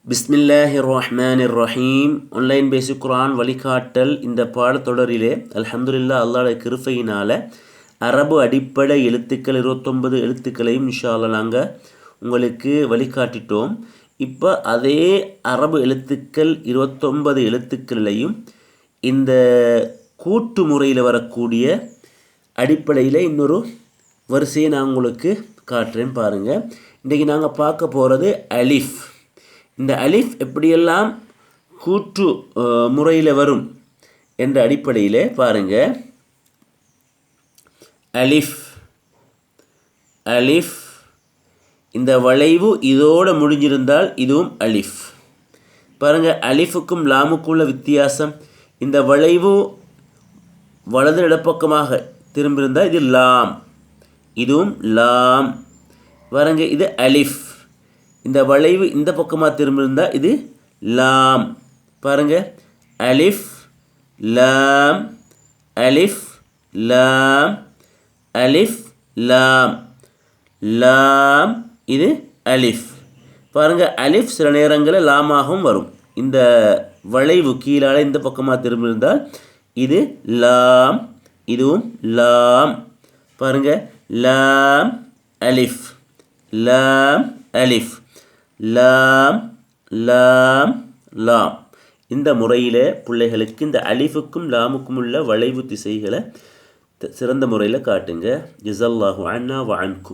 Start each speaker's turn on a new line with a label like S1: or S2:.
S1: பிஸ்மில்லாஹிர் ரஹ்மானிர் ரஹீம். ஆன்லைன் பேசிக் குர்ஆன் வழிகாட்டல் இந்த பாடத்தொடரிலே அல்ஹம்துலில்லாஹ் அல்லாஹ்வுடைய கிருபையினால் அரபு அடிப்படை எழுத்துக்கள் 29 எழுத்துக்களையும் இன்ஷா அல்லாஹ் நாங்கள் உங்களுக்கு வழிகாட்டிட்டோம். இப்போ அதே அரபு எழுத்துக்கள் 29 எழுத்துக்களையும் இந்த கூட்டு முறையில் வரக்கூடிய அடிப்படையில் இன்னொரு வரிசையை நான் உங்களுக்கு காட்டுறேன் பாருங்கள். இன்றைக்கி நாங்கள் பார்க்க போகிறது அலிஃப். இந்த அலிஃப் எப்படியெல்லாம் கூற்று முறையில் வரும் என்ற அடிப்படையில் பாருங்கள். அலிஃப் அலிஃப் இந்த வளைவு இதோடு முடிஞ்சிருந்தால் இதுவும் அலிஃப். பாருங்கள், அலிஃபுக்கும் லாமுக்குள்ள வித்தியாசம். இந்த வளைவு வலது இடப்பக்கமாக திரும்பியிருந்தால் இது லாம், இதுவும் லாம். பாருங்க, இது அலிஃப். இந்த வளைவு இந்த பக்கமாக திரும்பியிருந்தால் இது லாம். பாருங்க, அலிஃப் லாம் அலிஃப் லாம் அலிஃப் லாம் லாம், இது அலிஃப். பாருங்க, அலிஃப் சில நேரங்களில் லாமாகவும் வரும். இந்த வளைவு கீழால் இந்த பக்கமாக திரும்பியிருந்தால் இது லாம், இதுவும் லாம். பாருங்க, லாம் அலிஃப் லாம் அலிஃப் லாம் லாம் லாம். இந்த முறையில் பிள்ளைகளுக்கு இந்த அலிஃபுக்கும் லாமுக்கும் உள்ள வளைவு திசைகளை சிறந்த முறையில் காட்டுங்க. ஜஸல்லாஹு அன்னா வ அன்கும்.